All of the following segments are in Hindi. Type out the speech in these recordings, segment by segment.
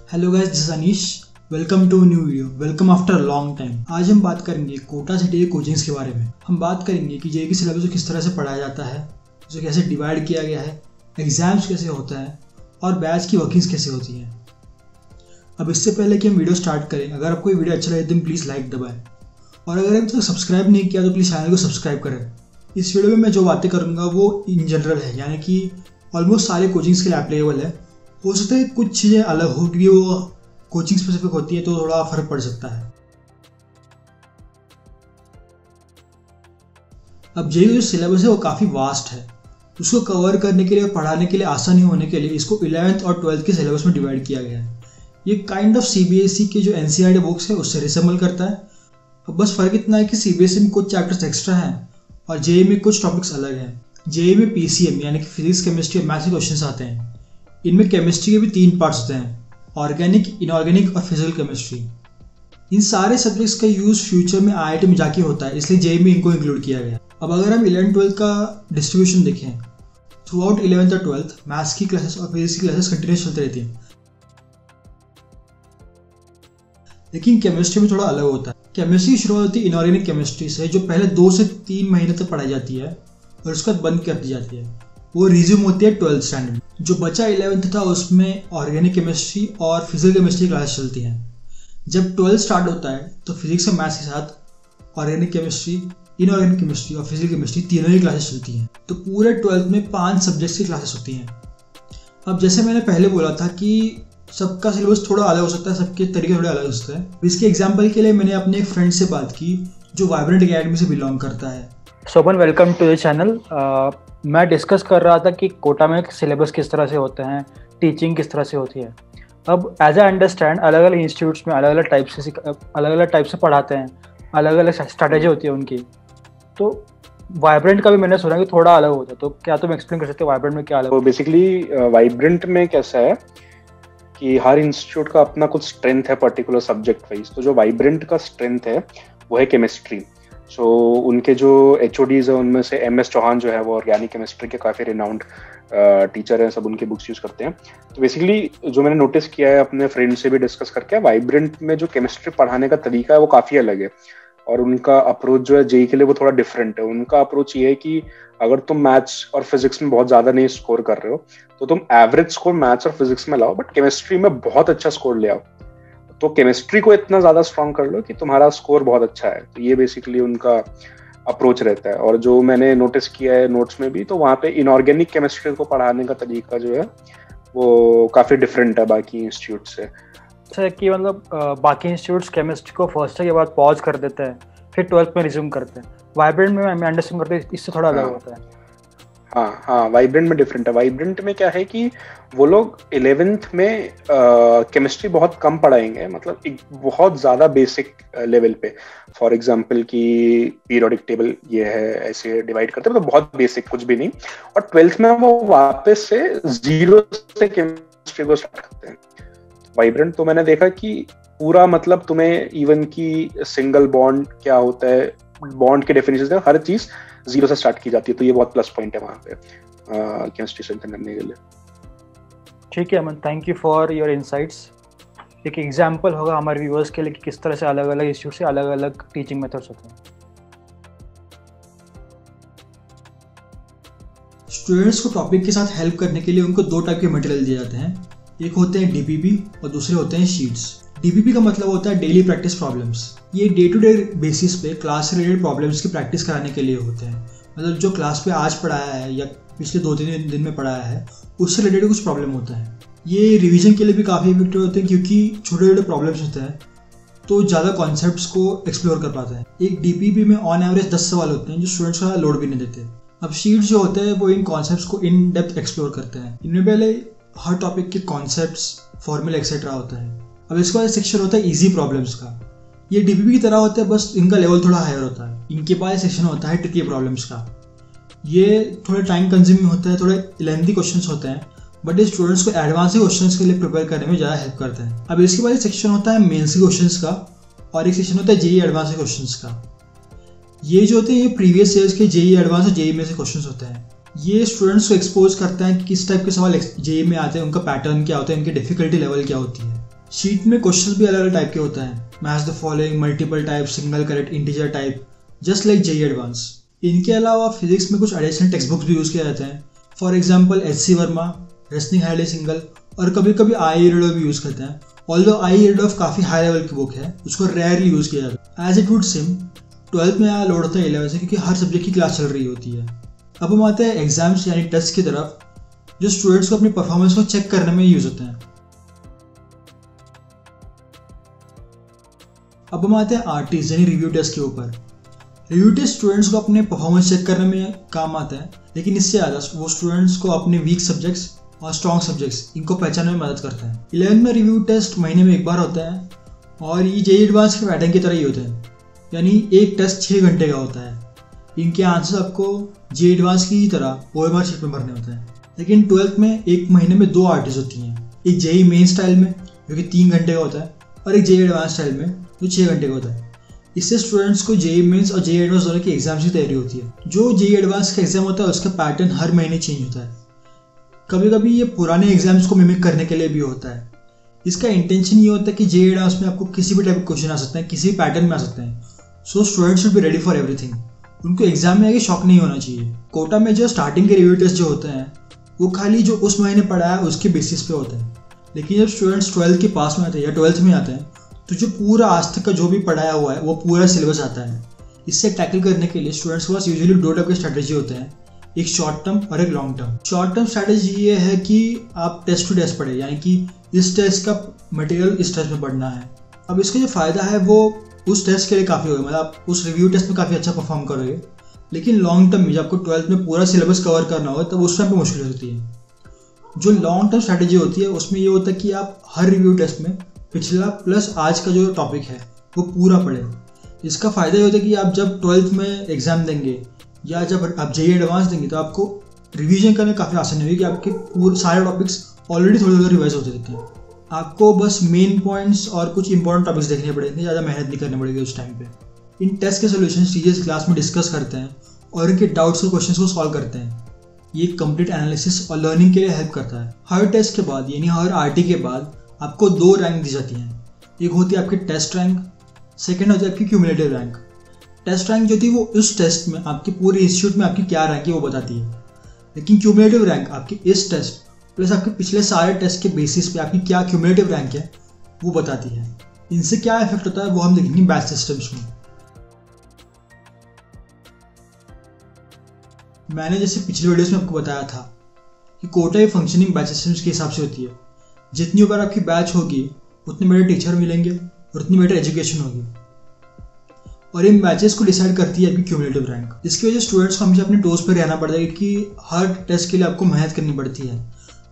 Hello guys, this is Anish. Welcome to new video. Welcome after long time. आज हम बात करेंगे कोटा सिटी के कोचिंग्स के बारे में। हम बात करेंगे कि जेईई की सिलेबस को किस तरह से पढ़ाया जाता है, उसे कैसे डिवाइड किया गया है, एग्जाम्स कैसे होता है और बैच की वर्किंग्स कैसे होती है। अब इससे पहले कि हम वीडियो स्टार्ट करें, अगर आपको ये वीडियो अच्छा लगे तो प्लीज़ लाइक दबाएं और अगर अभी तक सब्सक्राइब नहीं किया तो प्लीज़ चैनल को सब्सक्राइब करें। इस वीडियो में मैं जो बातें करूँगा वो इन जनरल है, यानी कि ऑलमोस्ट सारे कोचिंग्स के लिए एप्लीकेबल है। हो सकता है कुछ चीज़ें अलग हो क्योंकि वो कोचिंग स्पेसिफिक होती है, तो थोड़ा फर्क पड़ सकता है। अब जेईई जो सिलेबस है वो काफ़ी वास्ट है। उसको कवर करने के लिए और पढ़ाने के लिए आसानी होने के लिए इसको 11th और 12th के सिलेबस में डिवाइड किया गया है। ये काइंड ऑफ सीबीएसई के जो एनसीईआरटी बुक्स है उससे रिसेम्बल करता है। अब बस फर्क इतना है कि सीबीएसई में कुछ चैप्टर्स एक्स्ट्रा हैं और जेईई में कुछ टॉपिक्स अलग हैं। जेईई में पीसीएम यानी कि फिजिक्स, केमिस्ट्री और मैथ्स के क्वेश्चन आते हैं। इनमें केमिस्ट्री के भी 3 पार्ट्स होते हैं, ऑर्गेनिक, इनऑर्गेनिक और फिजिकल केमिस्ट्री। इन सारे सब्जेक्ट्स का यूज़ फ्यूचर में आईआईटी में जाके होता है, इसलिए जेईई में इनको इंक्लूड किया गया। अब अगर हम 11th-12th का डिस्ट्रीब्यूशन देखें, थ्रू आउट 11th और 12th मैथ्स की क्लासेस और फिजिक्स की क्लासेस कंटिन्यूस चलती रहती हैं। लेकिन केमिस्ट्री में थोड़ा अलग होता है। केमिस्ट्री की शुरुआत होती है इनऑर्गेनिक केमिस्ट्री से, जो पहले 2 से 3 महीने तक पढ़ाई जाती है और उसके बाद बंद कर दी जाती है। वो रिज्यूम होती है 12th स्टैंडर्ड। जो बचा 11th था उसमें ऑर्गेनिक केमिस्ट्री और फिजिकल केमिस्ट्री क्लास चलती हैं। जब 12th स्टार्ट होता है तो फिजिक्स और मैथ्स के साथ ऑर्गेनिक केमिस्ट्री, इनऑर्गेनिक केमिस्ट्री और फिजिकल केमिस्ट्री तीनों ही क्लासेस चलती हैं। तो पूरे 12th में 5 सब्जेक्ट्स की क्लासेस होती हैं। अब जैसे मैंने पहले बोला था कि सबका सिलेबस थोड़ा अलग हो सकता है, सबके तरीके थोड़े अलग हो सकते हैं। इसके एग्जाम्पल के लिए मैंने अपने एक फ्रेंड से बात की जो वाइब्रेंट एकेडमी से बिलोंग करता है। Soman, welcome to the channel. मैं डिस्कस कर रहा था कि कोटा में सिलेबस किस तरह से होते हैं, टीचिंग किस तरह से होती है। अब एज आई अंडरस्टैंड अलग अलग इंस्टीट्यूट्स में अलग अलग टाइप से पढ़ाते हैं, अलग अलग स्ट्रैटेजी होती है उनकी। तो वाइब्रेंट का भी मैंने सुना कि थोड़ा अलग होता है, तो क्या तुम एक्सप्लेन कर सकते हो वाइब्रेंट में क्या अलग? तो बेसिकली वाइब्रेंट में कैसा है कि हर इंस्टीट्यूट का अपना कुछ स्ट्रेंथ है पर्टिकुलर सब्जेक्ट वाइज। तो जो वाइब्रेंट का स्ट्रेंथ है वो है केमिस्ट्री। सो उनके जो HODs है उनमें से MS चौहान जो है वो ऑर्गेनिक केमिस्ट्री के काफ़ी रिनाउंड टीचर हैं, सब उनके बुक्स यूज़ करते हैं। तो बेसिकली जो मैंने नोटिस किया है अपने फ्रेंड से भी डिस्कस करके, वाइब्रेंट में जो केमिस्ट्री पढ़ाने का तरीका है वो काफ़ी अलग है और उनका अप्रोच जो है जेईई के लिए वो थोड़ा डिफरेंट है। उनका अप्रोच ये है कि अगर तुम मैथ्स और फिजिक्स में बहुत ज़्यादा नहीं स्कोर कर रहे हो तो तुम एवरेज स्कोर मैथ्स और फिजिक्स में लाओ, बट केमिस्ट्री में बहुत अच्छा स्कोर ले आओ। तो केमिस्ट्री को इतना ज़्यादा स्ट्रॉन्ग कर लो कि तुम्हारा स्कोर बहुत अच्छा है। तो ये बेसिकली उनका अप्रोच रहता है। और जो मैंने नोटिस किया है नोट्स में भी, तो वहाँ पे इनऑर्गेनिक केमिस्ट्री को पढ़ाने का तरीका जो है वो काफ़ी डिफरेंट है बाकी इंस्टीट्यूट से। अच्छा कि मतलब बाकी इंस्टीट्यूट्स केमिस्ट्री को फर्स्ट के बाद पॉज कर देते हैं, फिर 12th में रिज्यूम करते हैं। वाइब्रेंट में मैं अंडरस्टैंड करते हैं इससे थोड़ा अलग होता है। हाँ, वाइब्रेंट में डिफरेंट है। वाइब्रेंट में क्या है कि वो लोग 11th में केमिस्ट्री बहुत कम पढ़ाएंगे, मतलब एक बहुत ज़्यादा बेसिक लेवल पे। फॉर एग्जांपल कि पीरियोडिक टेबल ये है, ऐसे डिवाइड करते हैं, तो बहुत बेसिक, कुछ भी नहीं। और 12th में वो वापस से 0 से केमिस्ट्री को स्टार्ट करते हैं। वाइब्रेंट तो मैंने देखा कि पूरा मतलब तुम्हें इवन की सिंगल बॉन्ड क्या होता है, बॉन्ड के डेफिनेशन है, हर चीज़ 0 से स्टार्ट की जाती है। तो ये बहुत प्लस पॉइंट है वहाँ पे केमिस्ट्री स्ट्रेंथन करने के लिए। ठीक है Aman, thank you for your insights. एक एग्जांपल होगा हमारे व्यूअर्स के लिए कि किस तरह से अलग अलग इंस्टीट्यूट से अलग अलग टीचिंग मेथड्स होते हैं। स्टूडेंट्स को टॉपिक के साथ हेल्प करने के लिए उनको 2 टाइप के मटेरियल दिए जाते हैं। एक होते हैं DPP और दूसरे होते हैं शीट्स। DPP का मतलब होता है डेली प्रैक्टिस प्रॉब्लम्स। ये डे टू डे बेसिस पे क्लास से रिलेटेड प्रॉब्लम्स की प्रैक्टिस कराने के लिए होते हैं। मतलब जो क्लास पे आज पढ़ाया है या पिछले 2-3 दिन में पढ़ाया है उससे रिलेटेड कुछ प्रॉब्लम होता है। ये रिवीजन के लिए भी काफ़ी इफेक्टिव होते हैं क्योंकि छोटे छोटे प्रॉब्लम्स होते हैं तो ज़्यादा कॉन्सेप्ट्स को एक्सप्लोर कर पाता है। एक DPP में ऑन एवरेज 10 सवाल होते हैं जो स्टूडेंट्स का लोड भी नहीं देते। अब शीट्स जो होते हैं वो इन कॉन्सेप्ट्स को इन डेप्थ एक्सप्लोर करते हैं। इनमें पहले हर टॉपिक के कॉन्सेप्ट्स, फॉर्मूला एक्सेट्रा होता है। अब इसके बाद सेक्शन होता है इजी प्रॉब्लम्स का। ये DPP की तरह होता है, बस इनका लेवल थोड़ा हायर होता है। इनके बाद सेक्शन होता है ट्रिकी प्रॉब्लम्स का। ये थोड़े टाइम कंज्यूमिंग होता है, थोड़े लेंथी क्वेश्चंस होते हैं, बट ये स्टूडेंट्स को एडवांस क्वेश्चंस के लिए प्रिपेयर करने में ज़्यादा हेल्प करते हैं। अब इसके बाद एक सेक्शन होता है मेंस के क्वेश्चंस का और एक सेक्शन होता है जेईई एडवांस के क्वेश्चंस का। ये जो होते हैं ये प्रीवियस ईयर्स के जेईई एडवांस और जेईई में से क्वेश्चंस होते हैं। ये स्टूडेंट्स को एक्सपोज करता है कि किस टाइप के सवाल जेईई में आते हैं, उनका पैटर्न क्या होता है, उनकी डिफिकल्टी लेवल क्या होती है। शीट में क्वेश्चंस भी अलग अलग टाइप के होते हैं, match the following, multiple type, single correct, integer type, just like JEE advance. इनके अलावा फिजिक्स में कुछ एडिशनल टेक्स्ट बुक्स भी यूज़ किए जाते हैं, for example H C. Verma, Resnick Halliday सिंगल, और कभी कभी आई रेडोफ भी यूज़ करते हैं। ऑल्दो आई रेडोफ काफ़ी हाई लेवल की बुक है, उसको रेयरली यूज़ किया जाता है। As it would SIM 12th में यहाँ लोड होता है 11 से, क्योंकि हर सब्जेक्ट की क्लास चल रही होती है। अब हम आते हैं एग्जाम्स यानी टेस्ट की तरफ, जो स्टूडेंट्स को अपनी परफॉर्मेंस को चेक करने में यूज़ होते हैं। अब हम आते हैं आरटीज यानी रिव्यू टेस्ट के ऊपर। रिव्यू टेस्ट स्टूडेंट्स को अपने परफॉर्मेंस चेक करने में काम आता है, लेकिन इससे ज़्यादा वो स्टूडेंट्स को अपने वीक सब्जेक्ट्स और स्ट्रॉन्ग सब्जेक्ट्स इनको पहचानने में मदद करता है। 11th में रिव्यू टेस्ट महीने में एक बार होता है और ये जेईई एडवांस के पैटर्न की तरह ही होते हैं, यानी एक टेस्ट 6 घंटे का होता है। इनके आंसर आपको जेईई एडवांस की तरह OMR शीट में भरने होते हैं। लेकिन 12th में एक महीने में 2 आरटीज होती हैं, एक जेईई मेन स्टाइल में जो कि 3 घंटे का होता है और एक जेईई एडवांस स्टाइल में जो 6 घंटे का होता है। इससे स्टूडेंट्स को जेईई मेंस और जेईई एडवांस दोनों की एग्जाम्स की तैयारी होती है। जो जेईई एडवांस का एग्जाम होता है उसका पैटर्न हर महीने चेंज होता है, कभी कभी ये पुराने एग्जाम्स को मिमिक करने के लिए भी होता है। इसका इंटेंशन ये होता है कि जेईई एडवांस में आपको किसी भी टाइप के क्वेश्चन आ सकते हैं, किसी भी पैटर्न में आ सकते हैं। So students should be ready for everything. उनको एग्जाम में आगे शॉक नहीं होना चाहिए। कोटा में जो स्टार्टिंग के रिव्यू टेस्ट जो होते हैं वो खाली जो उस महीने पढ़ा है उसके बेसिस पे होते हैं, लेकिन जब स्टूडेंट्स 12th के पास में आते हैं या 12th में आते हैं तो जो पूरा आज तक का जो भी पढ़ाया हुआ है वो पूरा सिलेबस आता है। इससे टैकल करने के लिए स्टूडेंट्स के पास यूजुअली 2 टाइप के स्ट्रैटेजी होते हैं, एक शॉर्ट टर्म और एक long term. Short term strategy ये है कि आप टेस्ट टू टेस्ट पढ़े, यानी कि इस टेस्ट का मटेरियल इस टेस्ट में पढ़ना है। अब इसका जो फ़ायदा है वो उस टेस्ट के लिए काफ़ी होगा, मतलब आप उस रिव्यू टेस्ट में काफ़ी अच्छा परफॉर्म करोगे। लेकिन लॉन्ग टर्म में जब आपको 12th में पूरा सिलेबस कवर करना होगा तब उस टाइम पर मुश्किल होती है। जो लॉन्ग टर्म स्ट्रैटेजी होती है उसमें ये होता है कि आप हर रिव्यू टेस्ट में पिछला प्लस आज का जो टॉपिक है वो पूरा पढ़ें। इसका फ़ायदा ये होता है कि आप जब 12th में एग्ज़ाम देंगे या जब आप जेईई एडवांस देंगे तो आपको रिवीजन करने काफ़ी आसानी होगी कि आपके पूरे सारे टॉपिक्स ऑलरेडी थोड़े थोड़े रिवाइज होते रहते हैं। आपको बस मेन पॉइंट्स और कुछ इंपॉर्टेंट टॉपिक्स देखने पड़ेंगे, ज़्यादा मेहनत नहीं करनी पड़ेगी उस टाइम पे। इन टेस्ट के सोल्यूशंस टीचर्स क्लास में डिस्कस करते हैं और इनके डाउट्स और क्वेश्चंस को सॉल्व करते हैं। ये कंप्लीट एनालिसिस और लर्निंग के लिए हेल्प करता है। हर टेस्ट के बाद यानी हर आरटी के बाद आपको 2 रैंक दी जाती हैं। एक होती है आपकी टेस्ट रैंक, सेकेंड होती है आपकी क्यूमुलेटिव रैंक। टेस्ट रैंक जो थी वो उस टेस्ट में आपके पूरे इंस्टीट्यूट में आपकी क्या रैंक है वो बताती है, लेकिन क्यूमुलेटिव रैंक आपके इस टेस्ट प्लस आपके पिछले सारे टेस्ट के बेसिस पे आपकी क्या क्यूमुलेटिव रैंक है वो बताती है। इनसे क्या इफेक्ट होता है वो हम देखेंगे बैच सिस्टम्स में। मैंने जैसे पिछले वीडियोस में आपको बताया था कि कोटा की फंक्शनिंग बैच सिस्टम्स के हिसाब से होती है। जितनी बार आपकी बैच होगी उतने बेटर टीचर मिलेंगे और उतनी बेटर एजुकेशन होगी, और इन बैचेस को डिसाइड करती है आपकी क्यूमुलेटिव रैंक। इसकी वजह से स्टूडेंट्स को हमेशा अपने टोज पर रहना पड़ता है कि हर टेस्ट के लिए आपको मेहनत करनी पड़ती है।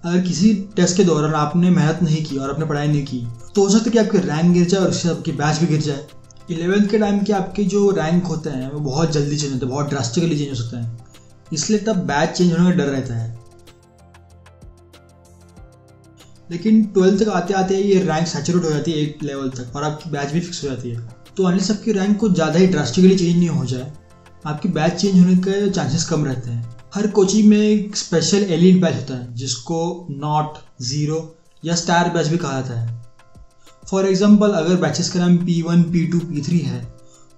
अगर किसी टेस्ट के दौरान आपने मेहनत नहीं की और आपने पढ़ाई नहीं की तो हो सकता है कि आपकी रैंक गिर जाए और उससे आपकी बैच भी गिर जाए। 11th के टाइम के आपके जो रैंक होते हैं वो बहुत जल्दी चेंज होते हैं, बहुत ड्रास्टिकली चेंज हो सकते हैं, इसलिए तब बैच चेंज होने का डर रहता है। लेकिन 12th तक आते आते ये रैंक सैचुरेट हो जाती है एक लेवल तक और आपकी बैच भी फिक्स हो जाती है। तो अनलेस आपकी रैंक को ज़्यादा ही ड्रास्टिकली चेंज नहीं हो जाए, आपकी बैच चेंज होने के चांसेस कम रहते हैं। हर कोचिंग में एक स्पेशल एलीट बैच होता है जिसको नॉट, ज़ीरो या स्टार बैच भी कहा जाता है। फॉर एग्जाम्पल अगर बैचेस का नाम P1, P2, P3 है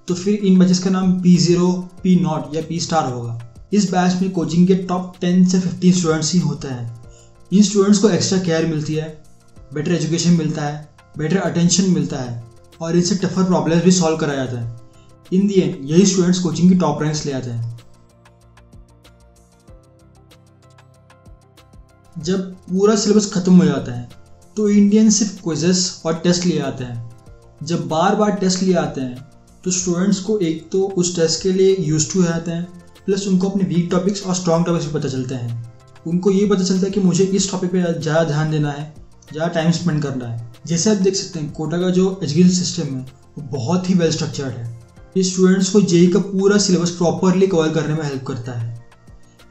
तो फिर इन बैचेस का नाम P0, P नॉट या P स्टार होगा। इस बैच में कोचिंग के टॉप 10 से 15 स्टूडेंट्स ही होते हैं। इन स्टूडेंट्स को एक्स्ट्रा केयर मिलती है, बेटर एजुकेशन मिलता है, बेटर अटेंशन मिलता है और इनसे टफर प्रॉब्लम्स भी सॉल्व कराया जाता है। इन दी एंड यही स्टूडेंट्स कोचिंग की टॉप रैंक्स ले आते हैं। जब पूरा सिलेबस खत्म हो जाता है तो इंडियन सिर्फ क्विजेस और टेस्ट लिए आते हैं। जब बार बार टेस्ट लिए आते हैं तो स्टूडेंट्स को एक तो उस टेस्ट के लिए यूज्ड टू हो जाते हैं, प्लस उनको अपने वीक टॉपिक्स और स्ट्रॉन्ग टॉपिक्स भी पता चलते हैं। उनको ये पता चलता है कि मुझे इस टॉपिक पे ज़्यादा ध्यान देना है, ज़्यादा टाइम स्पेंड करना है। जैसे आप देख सकते हैं कोटा का जो एजुकेशन सिस्टम है वो बहुत ही वेल स्ट्रक्चर्ड है। ये स्टूडेंट्स को जेईई का पूरा सिलेबस प्रॉपरली कवर करने में हेल्प करता है।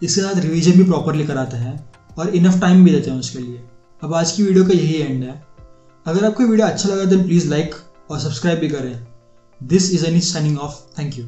इसके साथ रिवीजन भी प्रॉपरली कराता है और इनफ टाइम भी देते हैं उसके लिए। अब आज की वीडियो का यही एंड है। अगर आपको वीडियो अच्छा लगा तो प्लीज़ लाइक और सब्सक्राइब भी करें। This is Anish signing off. Thank you.